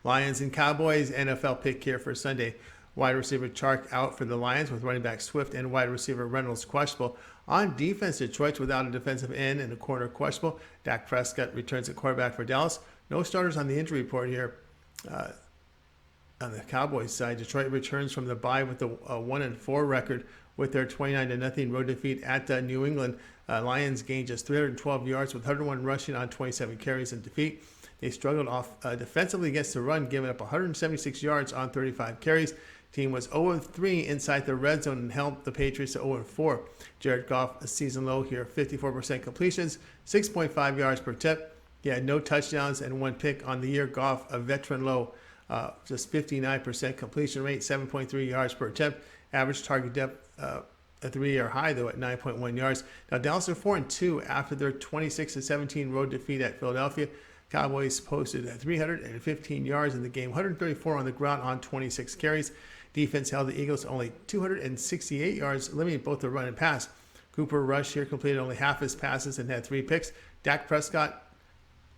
Lions and Cowboys NFL pick here for Sunday. Wide receiver Chark out for the Lions with running back Swift and wide receiver Reynolds questionable. On defense, Detroit's without a defensive end and a corner questionable. Dak Prescott returns at quarterback for Dallas. No starters on the injury report here. On the Cowboys side, Detroit returns from the bye with a 1-4 record with their 29-0 road defeat at New England. Lions gained just 312 yards with 101 rushing on 27 carries in defeat. They struggled off defensively against the run, giving up 176 yards on 35 carries. Team was 0-3 inside the red zone and held the Patriots to 0-4. Jared Goff, a season low here, 54% completions, 6.5 yards per attempt. He had no touchdowns and 1 pick on the year. Goff, a veteran low, just 59% completion rate, 7.3 yards per attempt. Average target depth, a 3-year high, though, at 9.1 yards. Now, Dallas are 4-2 after their 26-17 road defeat at Philadelphia. Cowboys posted 315 yards in the game, 134 on the ground on 26 carries. Defense held the Eagles to only 268 yards, limiting both the run and pass. Cooper Rush here completed only half his passes and had 3 picks. Dak Prescott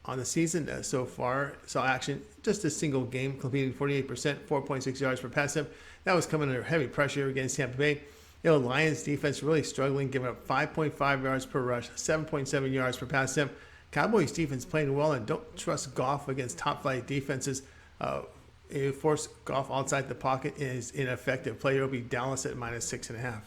on the season so far saw action just a single game, completing 48%, 4.6 yards per pass attempt. That was coming under heavy pressure against Tampa Bay. Lions defense really struggling, giving up 5.5 yards per rush, 7.7 yards per pass attempt. Cowboys defense playing well, and don't trust Goff against top-flight defenses. Force Goff outside the pocket is ineffective. Player will be Dallas at -6.5.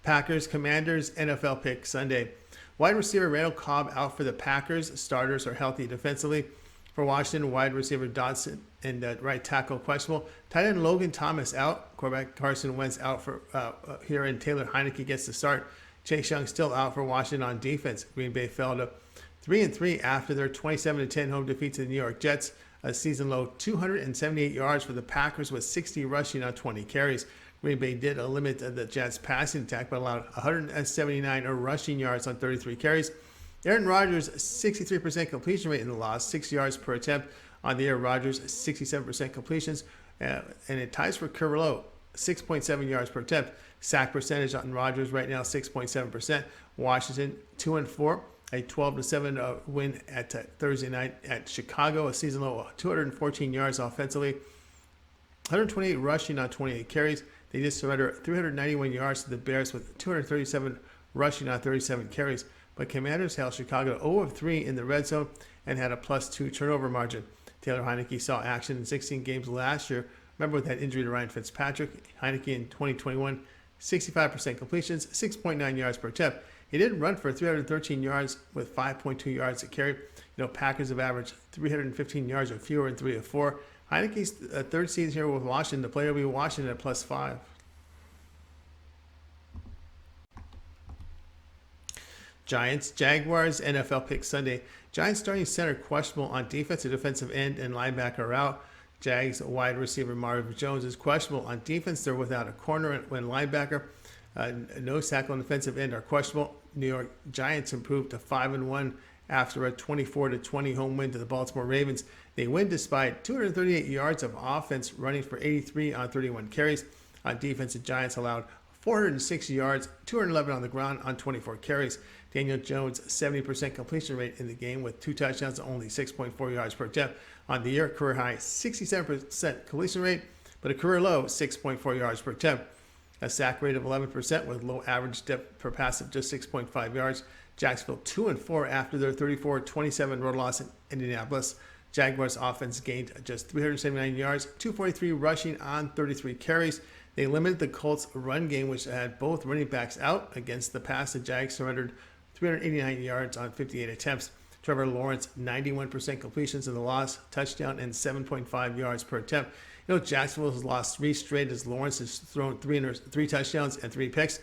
Packers Commanders NFL pick Sunday. Wide receiver Randall Cobb out for the Packers. Starters are healthy defensively. For Washington, wide receiver Dodson and right tackle questionable. Tight end Logan Thomas out. Quarterback Carson Wentz out for here, and Taylor Heineke gets the start. Chase Young still out for Washington on defense. Green Bay fell to 3-3 after their 27-10 home defeat to the New York Jets. A season low 278 yards for the Packers with 60 rushing on 20 carries. Green Bay did limit the Jets' passing attack, but allowed 179 rushing yards on 33 carries. Aaron Rodgers, 63% completion rate in the loss, 6 yards per attempt. On the air, Rodgers, 67% completions, and it ties for career low, 6.7 yards per attempt. Sack percentage on Rodgers right now, 6.7%. Washington, 2-4, a 12-7 win at Thursday night at Chicago. A season low, 214 yards offensively, 128 rushing on 28 carries. They just surrendered 391 yards to the Bears with 237 rushing on 37 carries. But Commanders held Chicago 0-3 in the red zone and had a +2 turnover margin. Taylor Heineke saw action in 16 games last year. Remember, with that injury to Ryan Fitzpatrick, Heineke in 2021, 65% completions, 6.9 yards per attempt. He did run for 313 yards with 5.2 yards a carry. Packers have averaged 315 yards or fewer in 3 of 4. Heineke's third season here with Washington. The player will be Washington at +5. Giants, Jaguars, NFL pick Sunday. Giants starting center questionable on defense. A defensive end and linebacker are out. Jags wide receiver Marvin Jones is questionable on defense. They're without a corner and linebacker. No tackle on defensive end are questionable. New York Giants improved to 5-1 after a 24-20 home win to the Baltimore Ravens. They win despite 238 yards of offense, running for 83 on 31 carries. On defense, the Giants allowed 406 yards, 211 on the ground on 24 carries. Daniel Jones, 70% completion rate in the game with 2 touchdowns and only 6.4 yards per attempt. On the year, career high 67% completion rate, but a career low 6.4 yards per attempt. A sack rate of 11% with low average depth per pass of just 6.5 yards. Jacksonville 2-4 after their 34-27 road loss in Indianapolis. Jaguars offense gained just 379 yards, 243 rushing on 33 carries. They limited the Colts run game, which had both running backs out. Against the pass, the Jags surrendered 389 yards on 58 attempts. Trevor Lawrence, 91% completions in the loss, touchdown, and 7.5 yards per attempt. Jacksonville has lost 3 straight as Lawrence has thrown 3 touchdowns and 3 picks.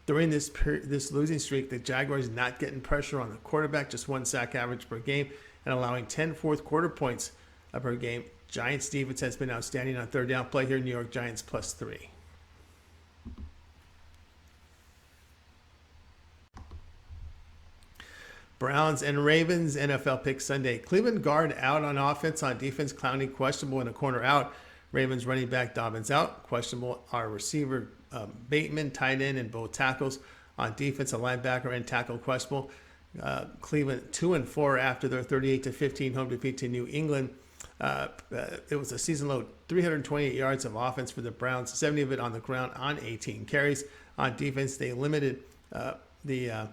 During this losing streak, the Jaguars not getting pressure on the quarterback, just 1 sack average per game, and allowing 10 fourth quarter points per game. Giants defense has been outstanding on third down play here. New York Giants +3. Browns and Ravens NFL pick Sunday. Cleveland guard out on offense. On defense, Clowney questionable and a corner out. Ravens running back Dobbins out. Questionable are receiver Bateman, tight end, and both tackles. On defense, a linebacker and tackle questionable. Cleveland 2-4 after their 38-15 home defeat to New England. It was a season low 328 yards of offense for the Browns, 70 of it on the ground on 18 carries. On defense, they limited the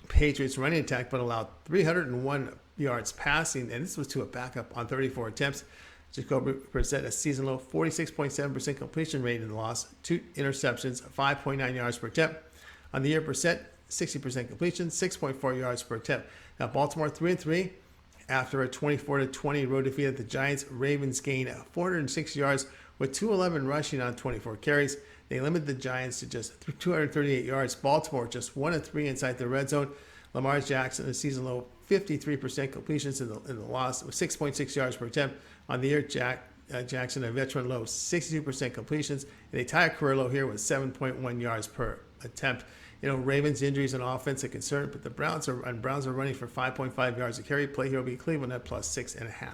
Patriots running attack, but allowed 301 yards passing, and this was to a backup on 34 attempts. Jacoby Brissett, a season low 46.7% completion rate in the loss, 2 interceptions, 5.9 yards per attempt. On the year, Brissett 60% completion, 6.4 yards per attempt. Now Baltimore 3-3 after a 24-20 road defeat at the Giants. Ravens gained 406 yards with 211 rushing on 24 carries. They limited the Giants to just 238 yards. Baltimore just 1-3 inside the red zone. Lamar Jackson, a season low 53% completions in the loss with 6.6 yards per attempt. On the year, Jackson, a veteran low 62% completions, and they tie a career low here with 7.1 yards per attempt. Ravens injuries on offense a concern, but the Browns are running for 5.5 yards a carry. Play here will be Cleveland at +6.5.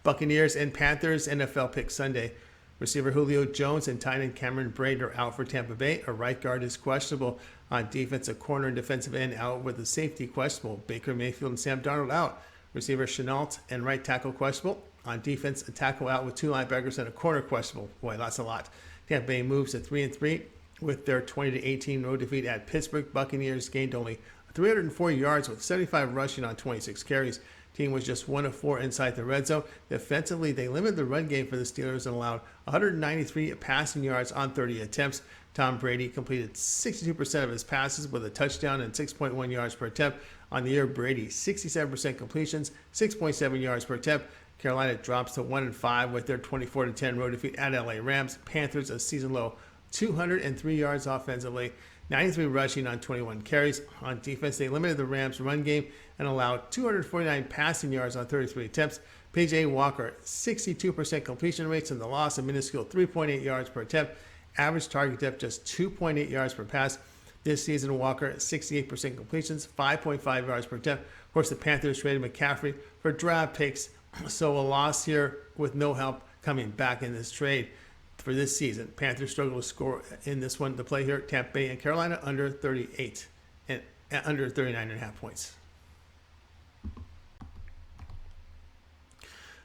Buccaneers and Panthers NFL pick Sunday. Receiver Julio Jones and tight end Cameron Brate are out for Tampa Bay. A right guard is questionable. On defense, a corner and defensive end out with a safety questionable. Baker Mayfield and Sam Darnold out. Receiver Chenault and right tackle questionable. On defense, a tackle out with 2 linebackers and a corner questionable. Boy, that's a lot. Tampa Bay moves to 3-3 with their 20-18 road defeat at Pittsburgh. Buccaneers gained only 304 yards with 75 rushing on 26 carries. Team was just 1-4 inside the red zone. Defensively, they limited the run game for the Steelers and allowed 193 passing yards on 30 attempts. Tom Brady completed 62% of his passes with a touchdown and 6.1 yards per attempt. On the year, Brady 67% completions, 6.7 yards per attempt. Carolina drops to 1-5 with their 24-10 road defeat at LA Rams. Panthers a season low 203 yards offensively, 93 rushing on 21 carries. On defense, they limited the Rams' run game and allowed 249 passing yards on 33 attempts. P.J. Walker, 62% completion rates in the loss, a minuscule 3.8 yards per attempt. Average target depth just 2.8 yards per pass. This season, Walker, 68% completions, 5.5 yards per attempt. Of course, the Panthers traded McCaffrey for draft picks, so a loss here with no help coming back in this trade for this season. Panthers struggle to score in this one. The play here, Tampa Bay and Carolina under 38 and under 39.5 points.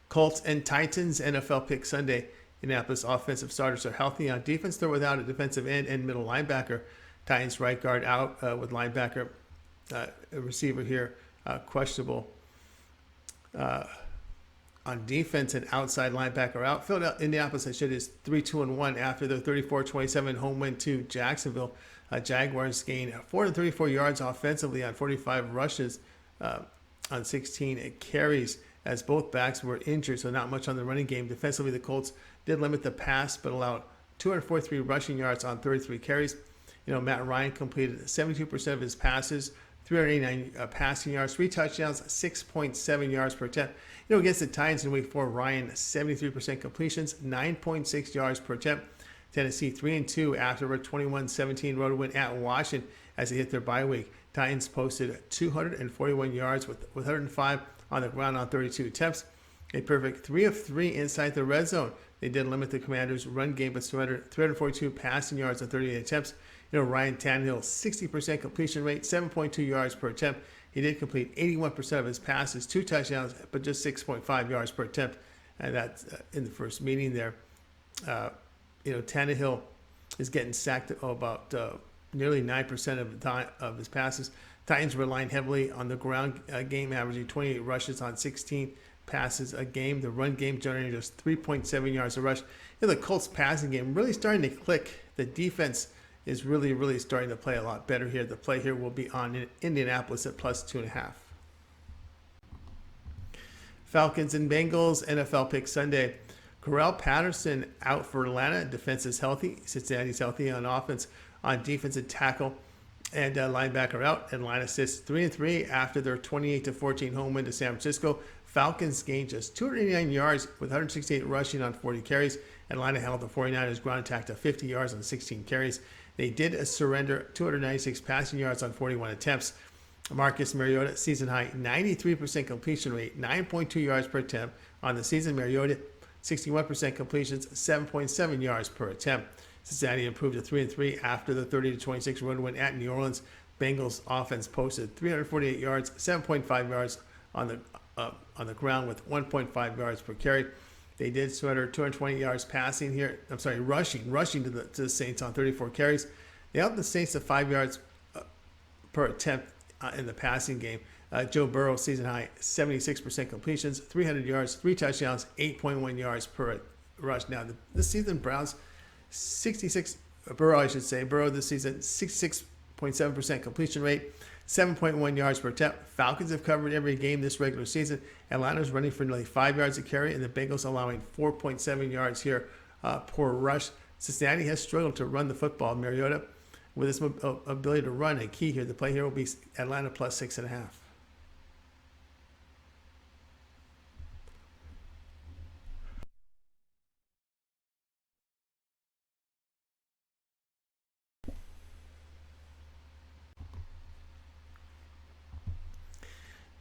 Colts and Titans NFL pick Sunday. Indianapolis offensive starters are healthy. On defense, they're without a defensive end and middle linebacker. Titans right guard out with linebacker, a receiver here, questionable. On defense, an outside linebacker out. Indianapolis, I should, is 3-2-1 after their 34-27 home win to Jacksonville. Jaguars gained 434 yards offensively on 45 rushes on 16 carries, as both backs were injured, so not much on the running game. Defensively, the Colts did limit the pass, but allowed 243 rushing yards on 33 carries. Matt Ryan completed 72% of his passes, 389 passing yards, 3 touchdowns, 6.7 yards per attempt. Against the Titans in Week 4, Ryan 73% completions, 9.6 yards per attempt. Tennessee 3-2 after a 21-17 road win at Washington as they hit their bye week. Titans posted 241 yards with 105 on the ground on 32 attempts. A perfect 3 of 3 inside the red zone. They did limit the Commanders' run game, but surrendered 342 passing yards on 38 attempts. Ryan Tannehill, 60% completion rate, 7.2 yards per attempt. He did complete 81% of his passes, 2 touchdowns, but just 6.5 yards per attempt. And that's in the first meeting there. Tannehill is getting sacked about nearly 9% of the time of his passes. Titans relying heavily on the ground game, averaging 28 rushes on 16 passes a game. The run game generating just 3.7 yards a rush. The Colts passing game really starting to click. The defense is really starting to play a lot better here. The play here will be on Indianapolis at +2.5. Falcons and Bengals NFL pick Sunday. Corral Patterson out for Atlanta. Defense is healthy. Cincinnati's healthy on offense. On defensive tackle and linebacker out. Atlanta sits 3-3 after their 28-14 home win to San Francisco. Falcons gained just 289 yards with 168 rushing on 40 carries. Atlanta held the 49ers ground attack to 50 yards on 16 carries. They did surrender 296 passing yards on 41 attempts. Marcus Mariota, season high, 93% completion rate, 9.2 yards per attempt. On the season, Mariota, 61% completions, 7.7 yards per attempt. Cincinnati improved to 3-3 after the 30-26 road win at New Orleans. Bengals offense posted 348 yards, 7.5 yards on the ground with 1.5 yards per carry. They did surrender 220 yards passing here. Rushing to the Saints on 34 carries. They held the Saints to 5 yards per attempt in the passing game. Joe Burrow, season high, 76% completions, 300 yards, 3 touchdowns, 8.1 yards per rush. Now, this season, Browns, Burrow this season, 66.7% completion rate, 7.1 yards per attempt. Falcons have covered every game this regular season. Atlanta's running for nearly 5 yards a carry, and the Bengals allowing 4.7 yards here per rush. Cincinnati has struggled to run the football. Mariota, with his ability to run, a key here. The play here will be Atlanta plus 6.5.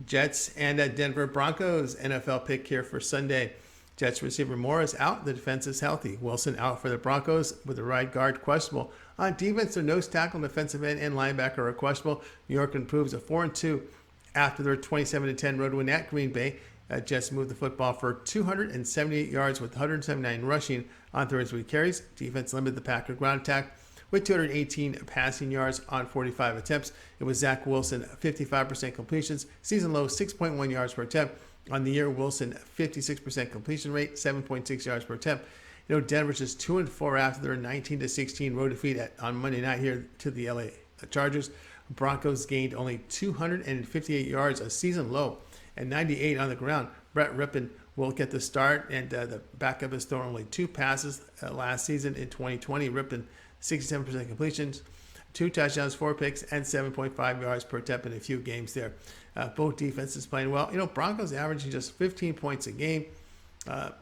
Jets and Denver Broncos NFL pick here for Sunday. Jets receiver Moore is out. The defense is healthy. Wilson out for the Broncos with the right guard questionable. On defense, their nose tackle, defensive end, and linebacker are questionable. New York improves to 4-2 after their 27-10 road win at Green Bay. Jets moved the football for 278 yards with 179 rushing on 33 carries. Defense limited the Packer ground attack with 218 passing yards on 45 attempts. It was Zach Wilson, 55% completions, season low 6.1 yards per attempt. On the year, Wilson, 56% completion rate, 7.6 yards per attempt. Denver's just 2-4 after their 19-16 road defeat on Monday night here to the LA Chargers. Broncos gained only 258 yards, a season low, and 98 on the ground. Brett Rippon will get the start, and the backup has thrown only 2 passes last season in 2020. Rippon, 67% completions, 2 touchdowns, 4 picks, and 7.5 yards per attempt in a few games there. Both defenses playing well. Broncos averaging just 15 points a game. That's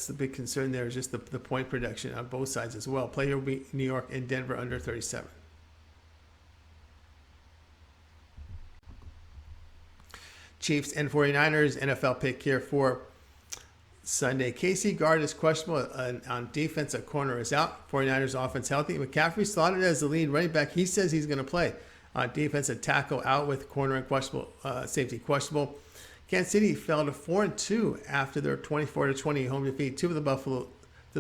the big concern there is just the point production on both sides as well. Play here will be New York and Denver under 37. Chiefs and 49ers NFL pick here for Sunday. KC guard is questionable on defense. A corner is out. 49ers offense healthy. McCaffrey slotted as the lead running back. He says he's going to play. On defense, a tackle out with corner and questionable, safety questionable. Kansas City fell to 4-2 after their 24-20 home defeat to the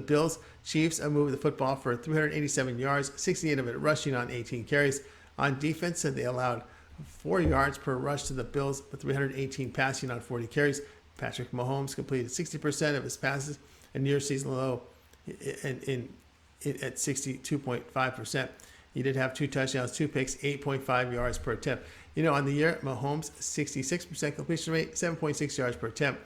Bills. Chiefs moved the football for 387 yards, 68 of it rushing on 18 carries. On defense, they allowed 4 yards per rush to the Bills, with 318 passing on 40 carries. Patrick Mahomes completed 60% of his passes, a near season low at 62.5%. He did have 2 touchdowns, 2 picks, 8.5 yards per attempt. On the year, Mahomes, 66% completion rate, 7.6 yards per attempt.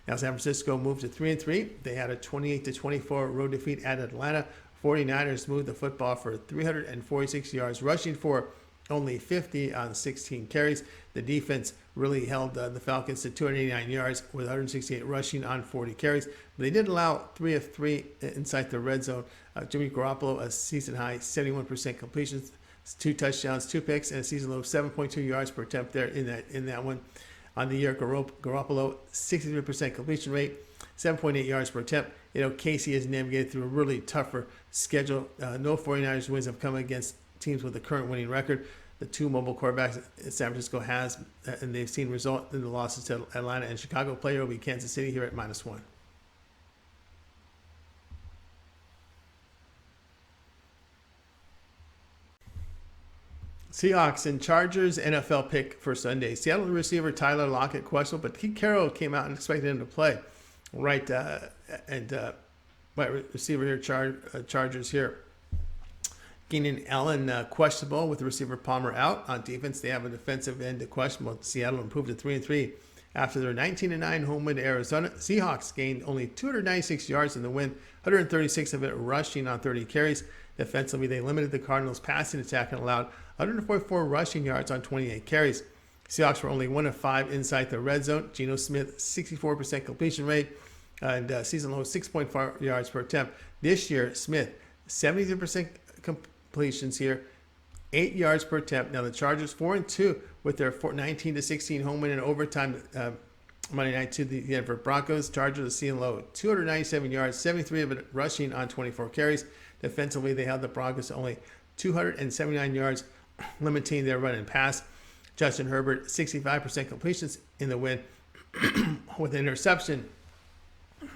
Now, San Francisco moved to 3-3. They had a 28-24 road defeat at Atlanta. 49ers moved the football for 346 yards, rushing for only 50 on 16 carries. The defense really held the Falcons to 289 yards with 168 rushing on 40 carries. But they did allow 3 of 3 inside the red zone. Jimmy Garoppolo, a season high 71% completions, 2 touchdowns, 2 picks, and a season low 7.2 yards per attempt there in that one. On the year, Garoppolo, 63% completion rate, 7.8 yards per attempt. KC has navigated through a really tougher schedule. No 49ers wins have come against teams with the current winning record. The 2 mobile quarterbacks San Francisco has, and they've seen result in the losses to Atlanta and Chicago. Player will be Kansas City here at -1. Seahawks and Chargers NFL pick for Sunday. Seattle receiver Tyler Lockett questionable, but Pete Carroll came out and expected him to play. Right receiver here, Chargers here. Keenan Allen questionable with the receiver Palmer out. On defense, they have a defensive end questionable. Seattle improved to 3-3 after their 19-9 home win to Arizona. Seahawks gained only 296 yards in the win, 136 of it rushing on 30 carries. Defensively, they limited the Cardinals' passing attack and allowed 144 rushing yards on 28 carries. Seahawks were only 1 of 5 inside the red zone. Geno Smith, 64% completion rate, and season low 6.4 yards per attempt. This year, Smith, 72% completions here, 8 yards per attempt. Now the Chargers 4-2 with their 19-16 home win in overtime Monday night to the Denver Broncos. Chargers a season low, 297 yards, 73 of it rushing on 24 carries. Defensively, they held the Broncos to only 279 yards, limiting their run and pass. Justin Herbert, 65% completions in the win with an interception,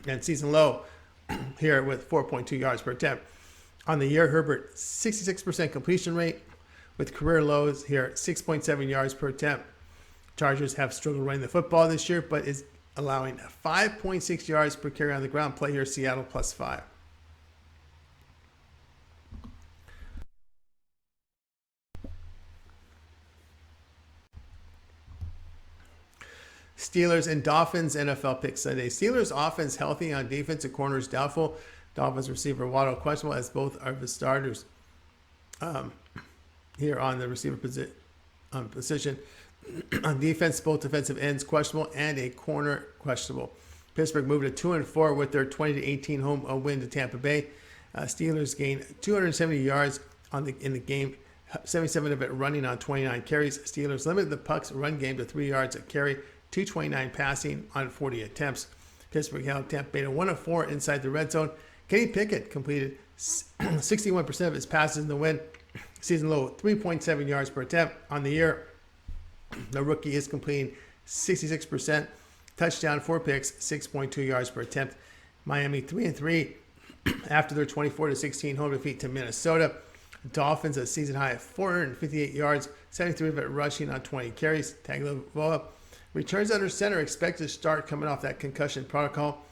and season low here with 4.2 yards per attempt. On the year, Herbert, 66% completion rate with career lows here, 6.7 yards per attempt. Chargers have struggled running the football this year, but is allowing 5.6 yards per carry on the ground. Play here, Seattle +5. Steelers and Dolphins NFL pick Sunday. Steelers offense healthy on defense and corners doubtful. Dolphins receiver Waddle questionable as both are the starters here on the receiver position. On defense, both defensive ends questionable and a corner questionable. Pittsburgh moved to 2-4 with their 20-18 home win to Tampa Bay. Steelers gained 270 yards in the game, 77 of it running on 29 carries. Steelers limited the Pucks' run game to 3 yards a carry, 229 passing on 40 attempts. Pittsburgh held Tampa Bay to 1-4 inside the red zone. Kenny Pickett completed 61% of his passes in the win. Season low, 3.7 yards per attempt. On the year, the rookie is completing 66%. Touchdown, 4 picks, 6.2 yards per attempt. Miami 3-3 after their 24-16 home defeat to Minnesota. Dolphins a season high of 458 yards, 73 of it rushing on 20 carries. Tagovailoa returns under center, expected to start coming off that concussion protocol.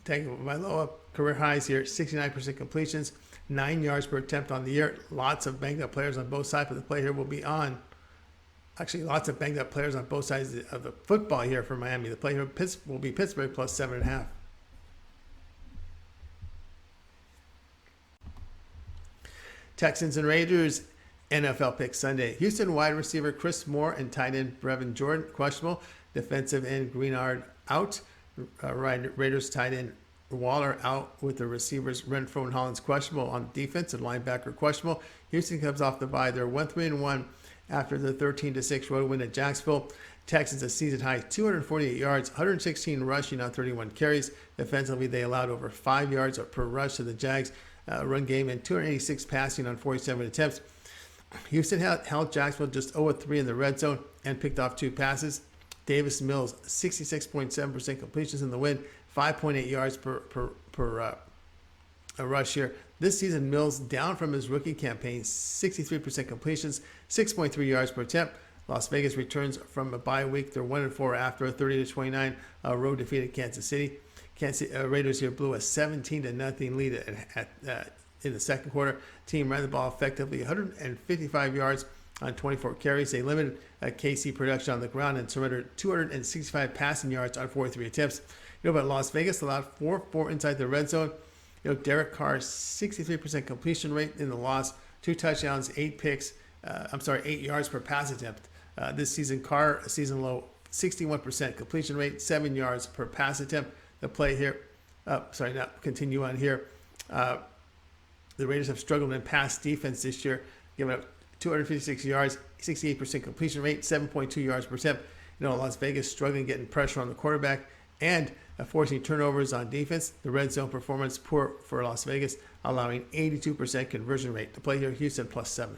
Tagovailoa career highs here, 69% completions, 9 yards per attempt on the year. Lots of banged up players on both sides, but the play here will be on. Actually, lots of banged up players on both sides of the football here for Miami. The play here will be Pittsburgh +7.5. Texans and Raiders NFL pick Sunday. Houston wide receiver Chris Moore and tight end Brevin Jordan questionable. Defensive end Greenard out. Raiders tight end Waller out with the receivers Renfro and Hollins questionable on defense and linebacker questionable. Houston comes off the bye. They're 1-3-1 after the 13-6 road win at Jacksonville. Texans a season high 248 yards, 116 rushing on 31 carries. Defensively, they allowed over 5 yards per rush to the Jags run game and 286 passing on 47 attempts. Houston held Jacksonville just 0-3 in the red zone and picked off 2 passes. Davis Mills, 66.7% completions in the win, 5.8 yards per rush here. This season, Mills down from his rookie campaign, 63% completions, 6.3 yards per attempt. Las Vegas returns from a bye week. They're 1-4 after a 30-29 road defeat at Kansas City. Raiders here blew a 17-0 lead in the second quarter. Team ran the ball effectively, 155 yards on 24 carries. They limited KC production on the ground and surrendered 265 passing yards on 43 attempts. But Las Vegas allowed 4 inside the red zone. Derek Carr's 63% completion rate in the loss, 2 touchdowns, 8 yards per pass attempt. This season, Carr, a season low, 61% completion rate, 7 yards per pass attempt. The play here, continue on here. The Raiders have struggled in pass defense this year, giving up 256 yards, 68% completion rate, 7.2 yards per attempt. Las Vegas struggling getting pressure on the quarterback and forcing turnovers on defense. The red zone performance poor for Las Vegas, allowing 82% conversion rate. To play here, Houston +7.